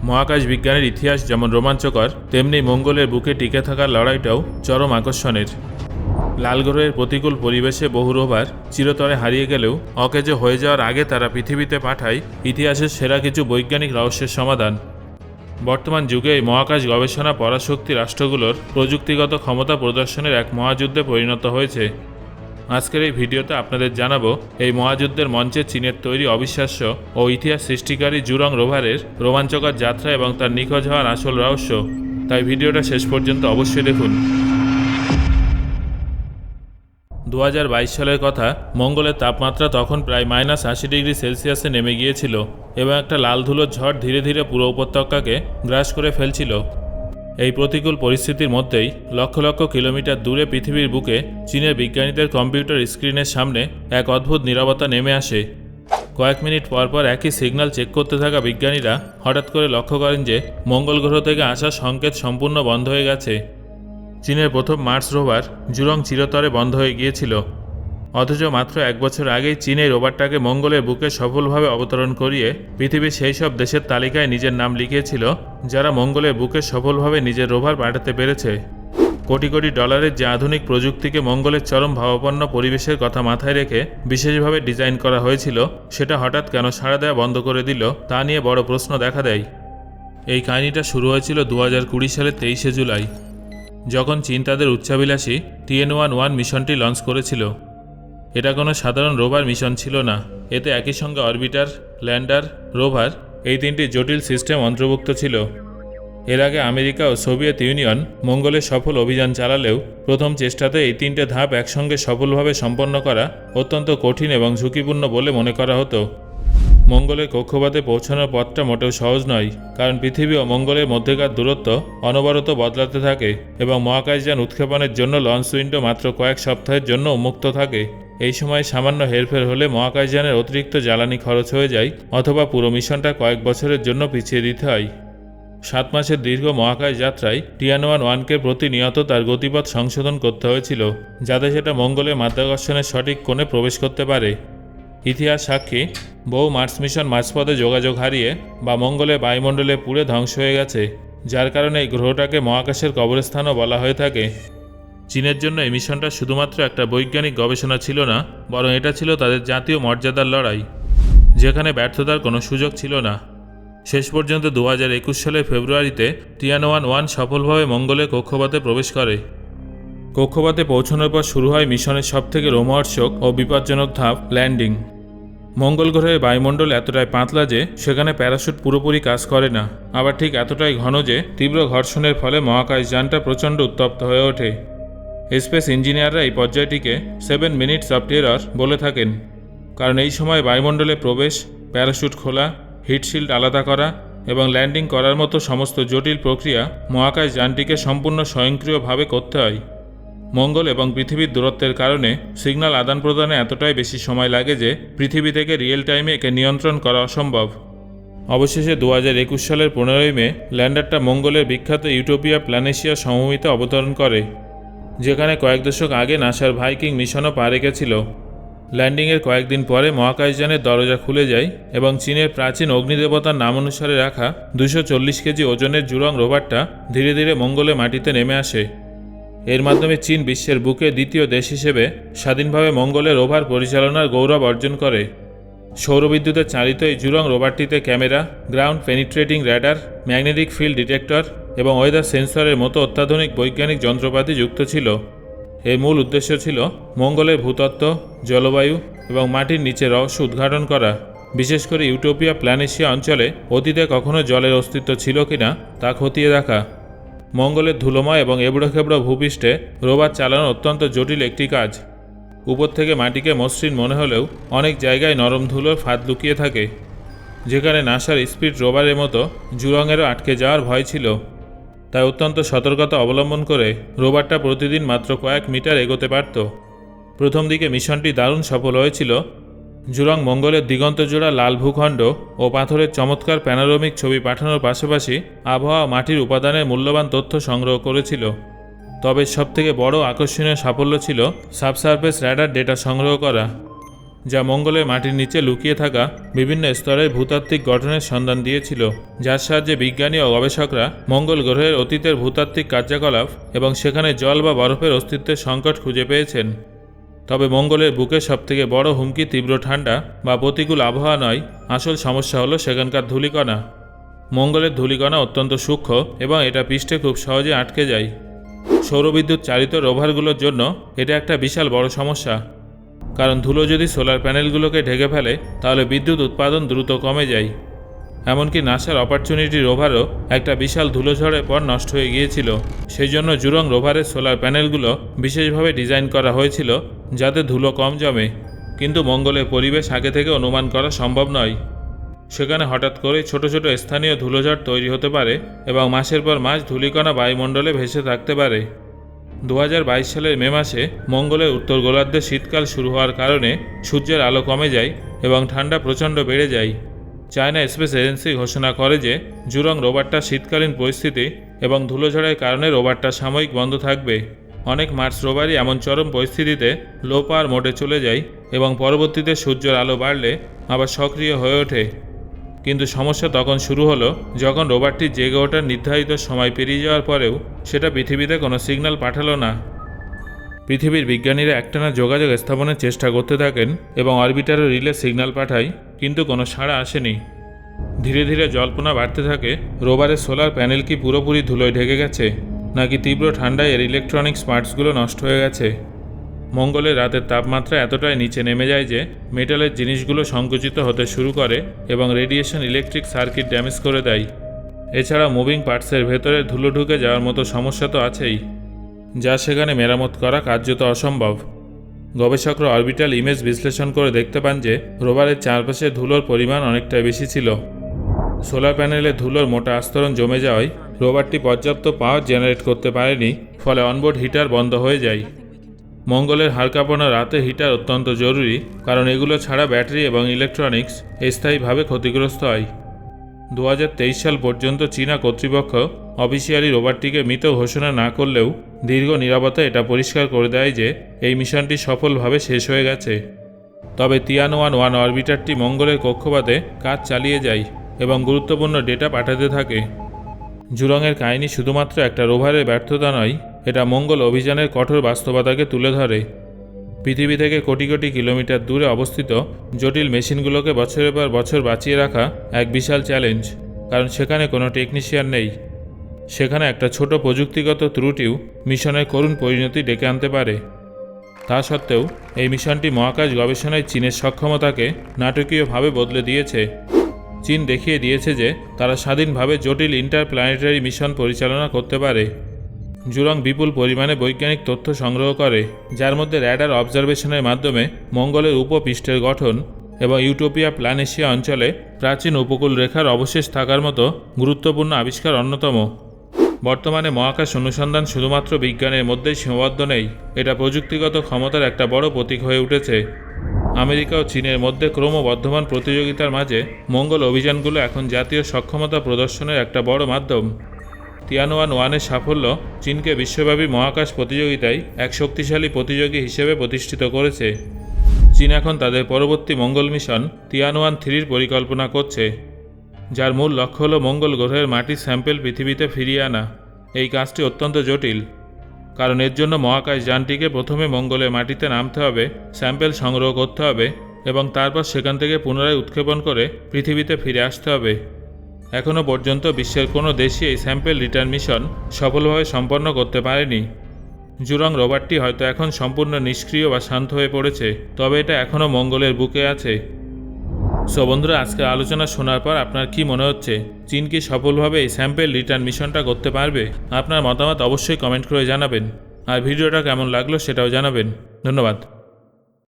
মহাকাশ বিজ্ঞানের ইতিহাস যেমন রোমাঞ্চকর, তেমনি মঙ্গলের বুকে টিকে থাকার লড়াইটাও চরম আকর্ষণের। লাল গ্রহের প্রতিকূল পরিবেশে বহু রোভার চিরতরে হারিয়ে গেলেও অকেজো হয়ে যাওয়ার আগে তারা পৃথিবীতে পাঠায় ইতিহাসের সেরা কিছু বৈজ্ঞানিক রহস্যের সমাধান। বর্তমান যুগে এই মহাকাশ গবেষণা পরাশক্তি রাষ্ট্রগুলোর প্রযুক্তিগত ক্ষমতা প্রদর্শনের এক মহাযুদ্ধে পরিণত হয়েছে। আজকের এই ভিডিওতে আপনাদের জানাবো এই মহাযুদ্ধের মঞ্চে চীনের তৈরি অবিশ্বাস্য ও ইতিহাস সৃষ্টিকারী জুরং রোভারের রোমাঞ্চকর যাত্রা এবং তার নিখোঁজ হওয়ার আসল রহস্য। তাই ভিডিওটা শেষ পর্যন্ত অবশ্যই দেখুন। 2022 সালের কথা। মঙ্গলের তাপমাত্রা তখন প্রায় -80°C নেমে গিয়েছিল এবং একটা লাল ধুলোর ঝড় ধীরে ধীরে পুরো উপত্যকাকে গ্রাস করে ফেলছিল। এই প্রতিকূল পরিস্থিতির মধ্যেই লক্ষ লক্ষ কিলোমিটার দূরে পৃথিবীর বুকে চীনের বিজ্ঞানীদের কম্পিউটার স্ক্রিনের সামনে এক অদ্ভুত নীরবতা নেমে আসে। কয়েক মিনিট পর পর একই সিগন্যাল চেক করতে থাকা বিজ্ঞানীরা হঠাৎ করে লক্ষ্য করেন যে মঙ্গল গ্রহ থেকে আসা সংকেত সম্পূর্ণ বন্ধ হয়ে গেছে। চীনের প্রথম মার্স রোভার জুরং চিরতরে বন্ধ হয়ে গিয়েছিল, অথচ মাত্র 1 বছর আগেই চীন এই রোভারটাকে মঙ্গলের বুকে সফলভাবে অবতরণ করিয়ে পৃথিবীর সেই সব দেশের তালিকায় নিজের নাম লিখিয়েছিল যারা মঙ্গলের বুকে সফলভাবে নিজের রোভার পাঠাতে পেরেছে। কোটি কোটি ডলারের যে আধুনিক প্রযুক্তিকে মঙ্গলের চরম ভাবাপন্ন পরিবেশের কথা মাথায় রেখে বিশেষভাবে ডিজাইন করা হয়েছিল, সেটা হঠাৎ কেন সাড়া দেওয়া বন্ধ করে দিল তা নিয়ে বড় প্রশ্ন দেখা দেয়। এই কাহিনীটা শুরু হয়েছিল 2020 সালের 23শে জুলাই, যখন চীন তাদের উচ্চাভিলাষী Tianwen-1 মিশনটি লঞ্চ করেছিল। এটা কোনো সাধারণ রোভার মিশন ছিল না, এতে একই সঙ্গে অরবিটার, ল্যান্ডার, রোভার এই তিনটি জটিল সিস্টেম অন্তর্ভুক্ত ছিল। এর আগে আমেরিকা ও সোভিয়েত ইউনিয়ন মঙ্গলে সফল অভিযান চালালেও প্রথম চেষ্টাতে এই তিনটে ধাপ একসঙ্গে সফলভাবে সম্পন্ন করা অত্যন্ত কঠিন এবং ঝুঁকিপূর্ণ বলে মনে করা হতো। মঙ্গলের কক্ষপথে পৌঁছানোর পথটা মোটেও সহজ নয়, কারণ পৃথিবী ও মঙ্গলের মধ্যেকার দূরত্ব অনবরত বদলাতে থাকে এবং মহাকাশযান উৎক্ষেপণের জন্য লঞ্চ উইন্ডো মাত্র কয়েক সপ্তাহের জন্য উন্মুক্ত থাকে। এই সময় সামান্য হেরফের হলে মহাকাশযানের অতিরিক্ত জ্বালানি খরচ হয়ে যায় অথবা পুরো মিশনটা কয়েক বছরের জন্য পিছিয়ে দিতে হয়। 7 মাসের দীর্ঘ মহাকাশ যাত্রায় Tianwen-1কে প্রতিনিয়ত তার গতিপথ সংশোধন করতে হয়েছিল, যাতে সেটা মঙ্গলের মাধ্যাকর্ষণের সঠিক কোণে প্রবেশ করতে পারে। ইতিহাস সাক্ষী, বহু মার্স মিশন মাঝপথে যোগাযোগ হারিয়ে বা মঙ্গলের বায়ুমণ্ডলে পুড়ে ধ্বংস হয়ে গেছে, যার কারণে এই গ্রহটাকে মহাকাশের কবরস্থানও বলা হয়ে থাকে। চীনের জন্য এই মিশনটা শুধুমাত্র একটা বৈজ্ঞানিক গবেষণা ছিল না, বরং এটা ছিল তাদের জাতীয় মর্যাদার লড়াই, যেখানে ব্যর্থতার কোনো সুযোগ ছিল না। শেষ পর্যন্ত 2021 সালের ফেব্রুয়ারিতে Tianwen-1 সফলভাবে মঙ্গলের কক্ষপথে প্রবেশ করে। কক্ষপথে পৌঁছানোর পর শুরু হয় মিশনের সবথেকে রোমহর্ষক ও বিপজ্জনক ধাপ, ল্যান্ডিং। মঙ্গল গ্রহের বায়ুমণ্ডল এতটাই পাতলা যে সেখানে প্যারাশুট পুরোপুরি কাজ করে না, আবার ঠিক এতটাই ঘন যে তীব্র ঘর্ষণের ফলে মহাকাশযানটা প্রচণ্ড উত্তপ্ত হয়ে ওঠে। স্পেস ইঞ্জিনিয়াররা এই পর্যায়টিকে 7 মিনিটস অফ টেরর বলে থাকেন, কারণ এই সময় বায়ুমণ্ডলে প্রবেশ, প্যারাশুট খোলা, হিটশিল্ড আলাদা করা এবং ল্যান্ডিং করার মতো সমস্ত জটিল প্রক্রিয়া মহাকাশযানটিকে সম্পূর্ণ স্বয়ংক্রিয়ভাবে করতে হয়। মঙ্গল এবং পৃথিবীর দূরত্বের কারণে সিগন্যাল আদান প্রদানে এতটাই বেশি সময় লাগে যে পৃথিবী থেকে রিয়েল টাইমে একে নিয়ন্ত্রণ করা অসম্ভব। অবশেষে 2021 সালের 15ই মে ল্যান্ডারটা মঙ্গলের বিখ্যাত ইউটোপিয়া প্ল্যানেশিয়া সমভূমিতে অবতরণ করে, যেখানে কয়েক দশক আগে নাসার ভাইকিং মিশনও পা রেখেছিল। ল্যান্ডিংয়ের কয়েকদিন পরে মহাকাশযানের দরজা খুলে যায় এবং চীনের প্রাচীন অগ্নিদেবতার নাম অনুসারে রাখা 240 কেজি ওজনের জুরং রোভারটা ধীরে ধীরে মঙ্গলে মাটিতে নেমে আসে। এর মাধ্যমে চীন বিশ্বের বুকে দ্বিতীয় দেশ হিসেবে স্বাধীনভাবে মঙ্গলে রোভার পরিচালনার গৌরব অর্জন করে। সৌরবিদ্যুতের চালিত এই জুরং রোভারটিতে camera, ground penetrating radar, magnetic field detector এবং ওয়েদার সেন্সরের মতো অত্যাধুনিক বৈজ্ঞানিক যন্ত্রপাতি যুক্ত ছিল। এর মূল উদ্দেশ্য ছিল মঙ্গলের ভূতত্ত্ব, জলবায়ু এবং মাটির নিচে রহস্য উদ্ঘাটন করা, বিশেষ করে ইউটোপিয়া প্ল্যানেশিয়া অঞ্চলে অতীতে কখনো জলের অস্তিত্ব ছিল কিনা তা খতিয়ে দেখা। মঙ্গলের ধুলোময় এবং এবড়োখেবড়ো ভূপৃষ্ঠে রোভার চালানো অত্যন্ত জটিল একটি কাজ। উপর থেকে মাটিকে মসৃণ মনে হলেও অনেক জায়গায় নরম ধুলোর ফাঁদ লুকিয়ে থাকে, যেখানে নাসার স্পিড রোভারের মতো জুরংয়েরও আটকে যাওয়ার ভয় ছিল। তাই অত্যন্ত সতর্কতা অবলম্বন করে রোভারটা প্রতিদিন মাত্র কয়েক মিটার এগোতে পারত। প্রথম দিকে মিশনটি দারুণ সফল হয়েছিল। জুরং মঙ্গলের দিগন্তজোড়া লাল ভূখণ্ড ও পাথরের চমৎকার প্যানোরামিক ছবি পাঠানোর পাশাপাশি আবহাওয়া ও মাটির উপাদানের মূল্যবান তথ্য সংগ্রহ করেছিল। তবে সবথেকে বড় আকর্ষণীয় সাফল্য ছিল সাবসারফেস র্যাডার ডেটা সংগ্রহ করা। যা মঙ্গলের মাটির নিচে লুকিয়ে থাকা বিভিন্ন স্তরের ভূতাত্ত্বিক গঠনের সন্ধান দিয়েছিল, যার সাহায্যে বিজ্ঞানী ও গবেষকরা মঙ্গল গ্রহের অতীতের ভূতাত্ত্বিক কার্যকলাপ এবং সেখানে জল বা বরফের অস্তিত্বের সংকট খুঁজে পেয়েছেন। তবে মঙ্গলের বুকে সবথেকে বড় হুমকি তীব্র ঠান্ডা বা প্রতিকূল আবহাওয়া নয়, আসল সমস্যা হলো সেখানকার ধূলিকণা। মঙ্গলের ধূলিকণা অত্যন্ত সূক্ষ্ম এবং এটা পৃষ্ঠে খুব সহজে আটকে যায়। সৌরবিদ্যুৎ চালিত রোভারগুলোর জন্য এটা একটা বিশাল বড় সমস্যা, কারণ ধুলো যদি সোলার প্যানেলগুলোকে ঢেকে ফেলে তাহলে বিদ্যুৎ উৎপাদন দ্রুত কমে যায়। এমনকি নাসার অপরচুনিটি রোভারও একটা বিশাল ধুলোঝড়ের পর নষ্ট হয়ে গিয়েছিল। সেই জন্য জুরং রোভারের সোলার প্যানেলগুলো বিশেষভাবে ডিজাইন করা হয়েছিল যাতে ধুলো কম জমে। কিন্তু মঙ্গলের পরিবেশ আগে থেকে অনুমান করা সম্ভব নয়। সেখানে হঠাৎ করে ছোট ছোট স্থানীয় ধুলোঝড় তৈরি হতে পারে এবং মাসের পর মাস ধূলিকণা বায়ুমণ্ডলে ভেসে থাকতে পারে। 2022 সালের মে মাসে মঙ্গলের উত্তর গোলার্ধে শীতকাল শুরু হওয়ার কারণে সূর্যের আলো কমে যায় এবং ঠান্ডা প্রচণ্ড বেড়ে যায়। চায়না স্পেস এজেন্সি ঘোষণা করে যে জুরং রোভারটা শীতকালীন পরিস্থিতি এবং ধুলোঝড়ের কারণে রোভারটা সাময়িক বন্ধ থাকবে। অনেক মার্স রোভারই এমন চরম পরিস্থিতিতে লো পাওয়ার মোডে চলে যায় এবং পরবর্তীতে সূর্যের আলো বাড়লে আবার সক্রিয় হয়ে ওঠে। কিন্তু সমস্যা তখন শুরু হলো যখন রোভারটি জেগে ওঠার নির্ধারিত সময় পেরিয়ে যাওয়ার পরেও সেটা পৃথিবীতে কোনো সিগন্যাল পাঠালো না। পৃথিবীর বিজ্ঞানীরা একটানা যোগাযোগ স্থাপনের চেষ্টা করতে থাকেন এবং অরবিটারে রিলে সিগন্যাল পাঠায়, কিন্তু কোনো সাড়া আসেনি। ধীরে ধীরে জল্পনা বাড়তে থাকে রোভারের সোলার প্যানেল কি পুরোপুরি ধুলোয় ঢেকে গেছে, নাকি তীব্র ঠান্ডায় এর ইলেকট্রনিক্স পার্টসগুলো নষ্ট হয়ে গেছে। মঙ্গলের রাতের তাপমাত্রা এতটাই নিচে নেমে যায় যে মেটালের জিনিসগুলো সংকুচিত হতে শুরু করে এবং রেডিয়েশন ইলেকট্রিক সার্কিট ড্যামেজ করে দেয়। এছাড়া মুভিং পার্টসের ভেতরে ধুলো ঢুকে যাওয়ার মতো সমস্যা তো আছেই, যা সেখানে মেরামত করা কার্যত অসম্ভব। গবেষকরা অরবিটাল ইমেজ বিশ্লেষণ করে দেখতে পান যে রোভারের চারপাশে ধুলোর পরিমাণ অনেকটাই বেশি ছিল। সোলার প্যানেলে ধুলোর মোটা আস্তরণ জমে যাওয়ায় রোভারটি পর্যাপ্ত পাওয়ার জেনারেট করতে পারেনি, ফলে অনবোর্ড হিটার বন্ধ হয়ে যায়। মঙ্গলের হাড়কাঁপানো রাতে হিটার অত্যন্ত জরুরি, কারণ এগুলো ছাড়া ব্যাটারি এবং ইলেকট্রনিক্স স্থায়ীভাবে ক্ষতিগ্রস্ত হয়। 2023 সাল পর্যন্ত চীনা কর্তৃপক্ষ অফিসিয়ালি রোভারটিকে মৃত ঘোষণা না করলেও দীর্ঘ নিরাপত্তা এটা পরিষ্কার করে দেয় যে এই মিশনটি সফলভাবে শেষ হয়ে গেছে। তবে তিয়ানওয়ান-1 অরবিটারটি মঙ্গলের কক্ষপথে কাজ চালিয়ে যায় এবং গুরুত্বপূর্ণ ডেটা পাঠাতে থাকে। জুরংয়ের কাহিনী শুধুমাত্র একটা রোভারের ব্যর্থতা নয়, এটা মঙ্গল অভিযানের কঠোর বাস্তবতাকে তুলে ধরে। পৃথিবী থেকে কোটি কোটি কিলোমিটার দূরে অবস্থিত জটিল মেশিনগুলোকে বছরের পর বছর বাঁচিয়ে রাখা এক বিশাল চ্যালেঞ্জ, কারণ সেখানে কোনো টেকনিশিয়ান নেই। সেখানে একটা ছোট প্রযুক্তিগত ত্রুটিও মিশনের করুণ পরিণতি ডেকে আনতে পারে। তা সত্ত্বেও এই মিশনটি মহাকাশ গবেষণায় চীনের সক্ষমতাকে নাটকীয়ভাবে বদলে দিয়েছে। চীন দেখিয়ে দিয়েছে যে তারা স্বাধীনভাবে জটিল ইন্টারপ্ল্যানেটারি মিশন পরিচালনা করতে পারে। জুরং বিপুল পরিমাণে বৈজ্ঞানিক তথ্য সংগ্রহ করে, যার মধ্যে র্যাডার অবজারভেশনের মাধ্যমে মঙ্গলের উপপৃষ্ঠের গঠন এবং ইউটোপিয়া প্ল্যানেশিয়া অঞ্চলে প্রাচীন উপকূল রেখার অবশেষ থাকার মতো গুরুত্বপূর্ণ আবিষ্কার অন্যতম। বর্তমানে মহাকাশ অনুসন্ধান শুধুমাত্র বিজ্ঞানের মধ্যেই সীমাবদ্ধ নেই, এটা প্রযুক্তিগত ক্ষমতার একটা বড় প্রতীক হয়ে উঠেছে। আমেরিকা ও চীনের মধ্যে ক্রমবর্ধমান প্রতিযোগিতার মাঝে মঙ্গল অভিযানগুলো এখন জাতীয় সক্ষমতা প্রদর্শনের একটা বড় মাধ্যম। তিয়ানওয়ান-1-এর সাফল্য চীনকে বিশ্বব্যাপী মহাকাশ প্রতিযোগিতায় এক শক্তিশালী প্রতিযোগী হিসেবে প্রতিষ্ঠিত করেছে। চীন এখন তাদের পরবর্তী মঙ্গল মিশন তিয়ানওয়ান-3-র পরিকল্পনা করছে, যার মূল লক্ষ্য হল মঙ্গল গ্রহের মাটির স্যাম্পেল পৃথিবীতে ফিরিয়ে আনা। এই কাজটি অত্যন্ত জটিল, কারণ এর জন্য মহাকাশ যানটিকে প্রথমে মঙ্গলের মাটিতে নামতে হবে, স্যাম্পেল সংগ্রহ করতে হবে এবং তারপর সেখান থেকে পুনরায় উৎক্ষেপণ করে পৃথিবীতে ফিরে আসতে হবে। এখনও পর্যন্ত বিশ্বের কোনো দেশই এই স্যাম্পেল রিটার্ন মিশন সফলভাবে সম্পন্ন করতে পারেনি। জুরং রোভারটি হয়তো এখন সম্পূর্ণ নিষ্ক্রিয় বা শান্ত হয়ে পড়েছে, তবে এটা এখনও মঙ্গলের বুকে আছে। সো বন্ধুরা, আজকের আলোচনা শোনার পর আপনার কি মনে হচ্ছে? চীন কি সফলভাবে এই স্যাম্পেল রিটার্ন মিশনটা করতে পারবে? আপনার মতামত অবশ্যই কমেন্ট করে জানাবেন, আর ভিডিওটা কেমন লাগলো সেটাও জানাবেন। ধন্যবাদ।